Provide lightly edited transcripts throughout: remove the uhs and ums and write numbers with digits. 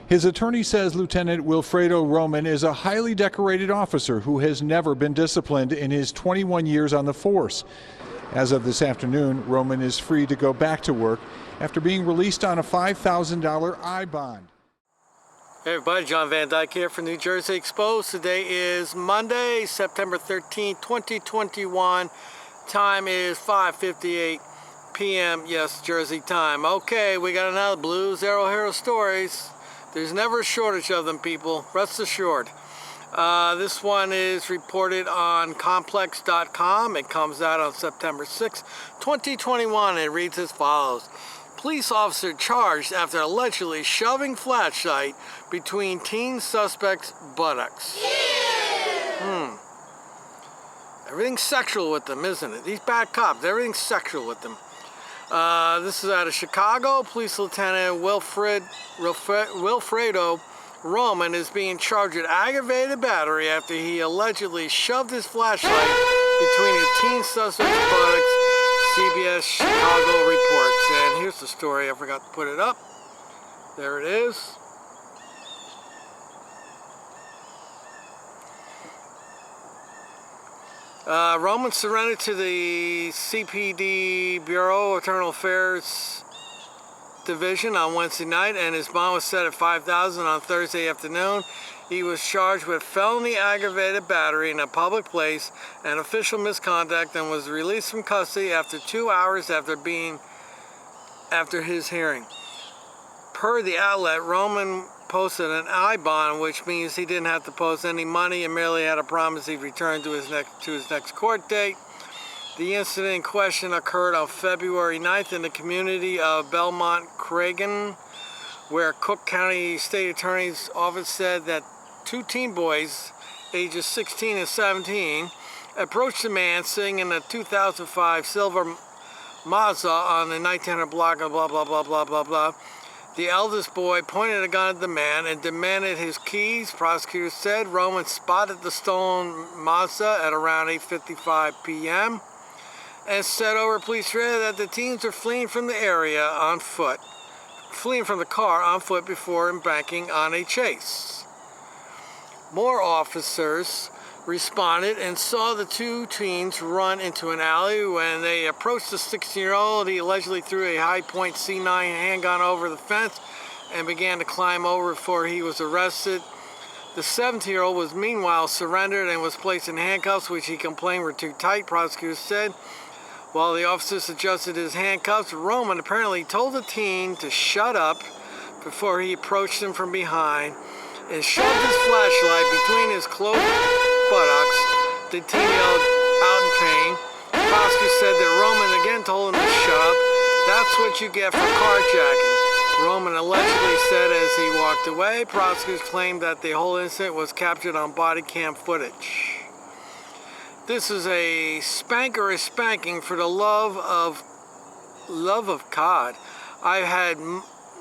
His attorney says Lieutenant Wilfredo Roman is a highly decorated officer who has never been disciplined in his 21 years on the force. As of this afternoon, Roman is free to go back to work after being released on a $5,000 I bond. Hey everybody, John Van Dyke here for New Jersey Exposed. Today is Monday, September 13th, 2021. Time is 5:58 p.m. Yes, Jersey time. Okay, we got another Blue Zero Hero stories. There's never a shortage of them, people. Rest assured. This one is reported on complex.com. It comes out on September 6, 2021. It reads as follows. Police officer charged after allegedly shoving flashlight between teen suspects' buttocks. Everything's sexual with them, isn't it? These bad cops, everything's sexual with them. This is out of Chicago. Police Lieutenant Wilfredo Roman is being charged with aggravated battery after he allegedly shoved his flashlight between his teen suspect's buttocks, CBS Chicago reports. And here's the story. I forgot to put it up. There it is. Roman surrendered to the CPD Bureau of Internal Affairs Division on Wednesday night, and his bond was set at $5,000 on Thursday afternoon. He was charged with felony aggravated battery in a public place and official misconduct, and was released from custody after 2 hours after his hearing. Per the outlet, Roman posted an I bond, which means he didn't have to post any money and merely had to promise he'd return to his next court date. The incident in question occurred on February 9th in the community of Belmont Cragen, where Cook County State Attorney's Office said that two teen boys, ages 16 and 17, approached a man sitting in a 2005 silver Mazda on the 1900 block of blah, blah, blah, blah, blah, blah. The eldest boy pointed a gun at the man and demanded his keys. Prosecutors said Roman spotted the stolen Mazda at around 8:55 p.m. and said over police radio that the teens were fleeing from the area on foot, fleeing from the car on foot before embarking on a chase. More officers responded and saw the two teens run into an alley. When they approached the 16-year-old, he allegedly threw a high-point C9 handgun over the fence and began to climb over before he was arrested. The 17-year-old was meanwhile surrendered and was placed in handcuffs, which he complained were too tight, prosecutors said. While the officers adjusted his handcuffs, Roman apparently told the teen to shut up before he approached him from behind and shoved his flashlight between his closed buttocks. The teen yelled out in pain. The prosecutor said that Roman again told him to shut up. That's what you get for carjacking, Roman allegedly said as he walked away. Prosecutors claimed that the whole incident was captured on body cam footage. This is a spanking for the love of God. I've had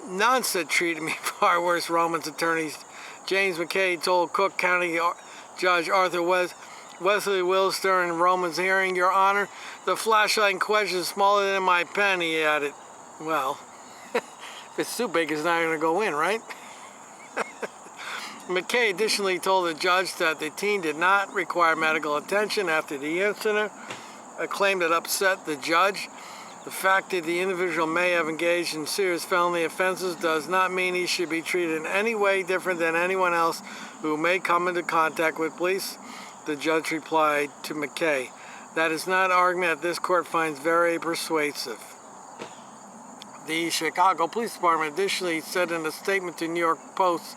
nuns that treated me far worse, Roman's attorney James McKay told Cook County Judge Arthur Wesley Wills during Roman's hearing. Your Honor, the flashlight in question is smaller than my pen, he added. Well, if it's too big, it's not going to go in, right? McKay additionally told the judge that the teen did not require medical attention after the incident, a claim that upset the judge. The fact that the individual may have engaged in serious felony offenses does not mean he should be treated in any way different than anyone else who may come into contact with police, the judge replied to McKay. That is not an argument that this court finds very persuasive. The Chicago Police Department additionally said in a statement to New York Post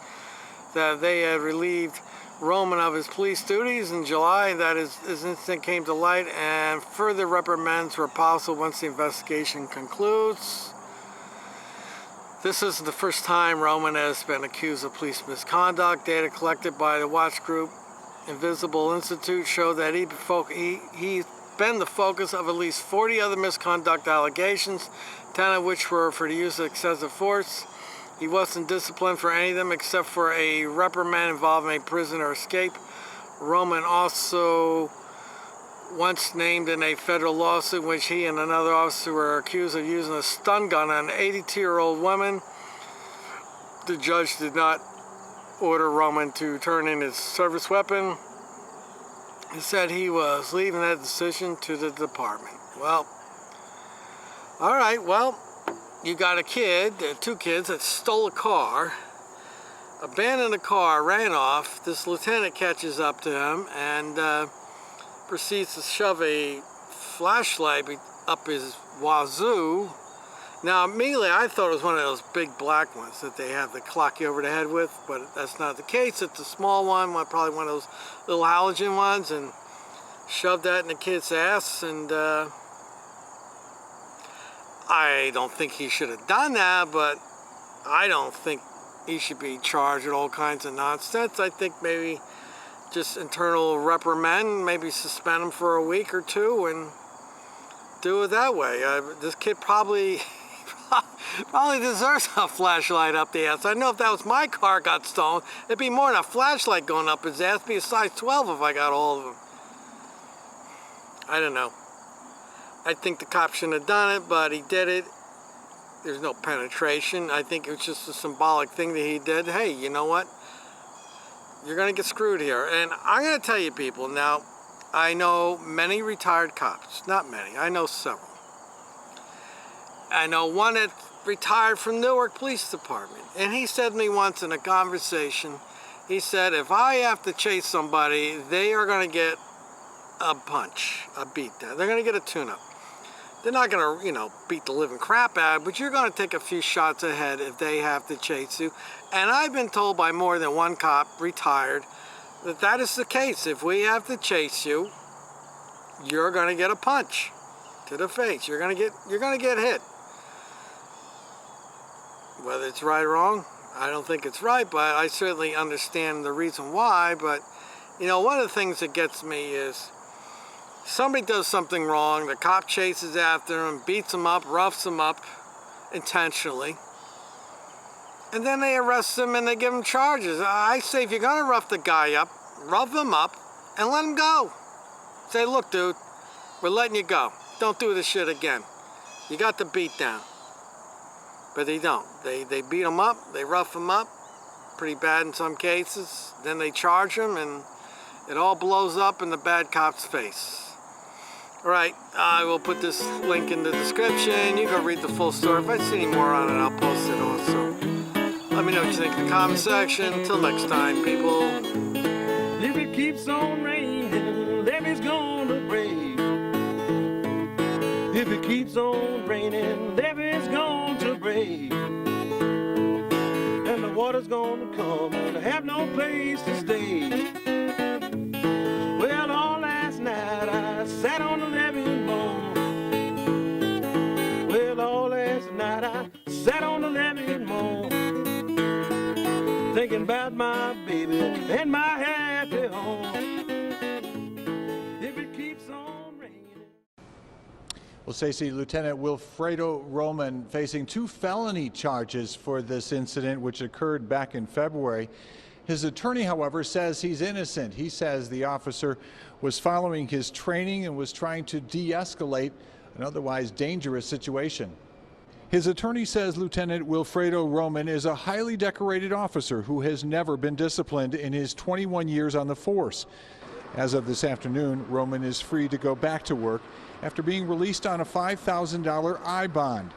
that they had relieved Roman of his police duties in July, that his incident came to light, and further reprimands were possible once the investigation concludes. This isn't the first time Roman has been accused of police misconduct. Data collected by the watch group Invisible Institute show that he's been the focus of at least 40 other misconduct allegations, 10 of which were for the use of excessive force. He wasn't disciplined for any of them except for a reprimand involving a prisoner escape. Roman also once named in a federal lawsuit in which he and another officer were accused of using a stun gun on an 82-year-old woman. the judge did not order Roman to turn in his service weapon. He said he was leaving that decision to the department. Well, all right, well, you got a kid, two kids that stole a car, abandoned the car, ran off. This lieutenant catches up to him and proceeds to shove a flashlight up his wazoo. Now, immediately I thought it was one of those big black ones that they have to clock you over the head with, but that's not the case. It's a small one, probably one of those little halogen ones, and shoved that in the kid's ass. And I don't think he should have done that, but I don't think he should be charged with all kinds of nonsense. I think maybe just internal reprimand, maybe suspend him for a week or two and do it that way. This kid probably deserves a flashlight up the ass. I know if that was my car got stolen, it'd be more than a flashlight going up his ass. It'd be a size 12 if I got hold of him. I don't know. I think the cop shouldn't have done it, but he did it. There's no penetration. I think it was just a symbolic thing that he did. Hey, you know what? You're going to get screwed here. And I'm going to tell you people, now, I know many retired cops. Not many. I know several. I know one that retired from Newark Police Department. And he said to me once in a conversation, he said, if I have to chase somebody, they are going to get a punch, a beat down. They're going to get a tune-up. They're not going to, beat the living crap out, but you're going to take a few shots ahead if they have to chase you. And I've been told by more than one cop, retired, that is the case. If we have to chase you, you're going to get a punch to the face. You're going to get hit. Whether it's right or wrong, I don't think it's right, but I certainly understand the reason why. But, one of the things that gets me is somebody does something wrong, the cop chases after him, beats him up, roughs him up intentionally, and then they arrest him and they give him charges. I say if you're going to rough the guy up, rough him up and let him go. Say, look, dude, we're letting you go. Don't do this shit again. You got the beat down. But they don't. They beat him up, they rough him up, pretty bad in some cases. Then they charge him and it all blows up in the bad cop's face. All right, I will put this link in the description. You can read the full story. If I see any more on it, I'll post it also. Let me know what you think in the comment section. Until next time, people. If it keeps on raining, levee's gonna break. If it keeps on raining, levee's going to break. And the water's gonna come and have no place to stay. Well, all last night I sat on the levee and moaned. Well, all last night I sat on the levee and moaned, thinking about my baby and my happy home. If it keeps on raining. Well, Stacey, Lieutenant Wilfredo Roman facing 2 felony charges for this incident, which occurred back in February. His attorney, however, says he's innocent. He says the officer was following his training and was trying to de-escalate an otherwise dangerous situation. His attorney says Lieutenant Wilfredo Roman is a highly decorated officer who has never been disciplined in his 21 years on the force. As of this afternoon, Roman is free to go back to work after being released on a $5,000 I bond.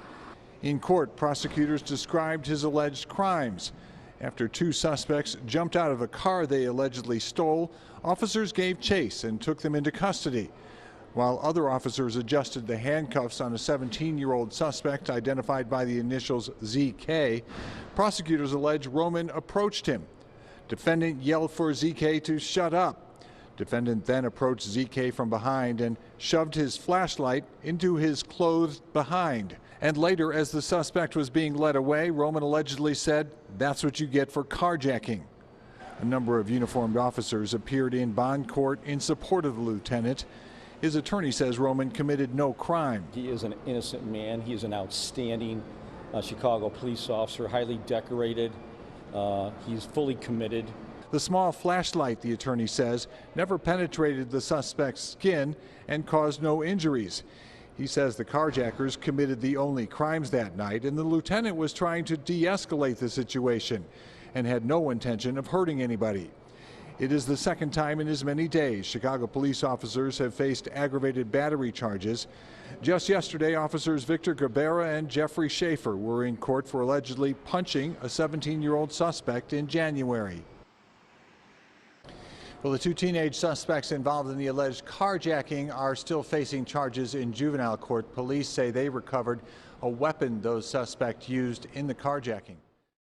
In court, prosecutors described his alleged crimes. After 2 suspects jumped out of a car they allegedly stole, officers gave chase and took them into custody. While other officers adjusted the handcuffs on a 17-year-old suspect identified by the initials ZK, prosecutors allege Roman approached him. Defendant yelled for ZK to shut up. Defendant then approached ZK from behind and shoved his flashlight into his clothed behind. And later, as the suspect was being led away, Roman allegedly said, "That's what you get for carjacking." A number of uniformed officers appeared in bond court in support of the lieutenant. His attorney says Roman committed no crime. He is an innocent man. He is an outstanding Chicago police officer, highly decorated. He's fully committed. The small flashlight, the attorney says, never penetrated the suspect's skin and caused no injuries. He says the carjackers committed the only crimes that night, and the lieutenant was trying to de-escalate the situation and had no intention of hurting anybody. It is the second time in as many days Chicago police officers have faced aggravated battery charges. Just yesterday, officers Victor Gabera and Jeffrey Schaefer were in court for allegedly punching a 17-year-old suspect in January. Well, the two teenage suspects involved in the alleged carjacking are still facing charges in juvenile court. Police say they recovered a weapon those suspects used in the carjacking.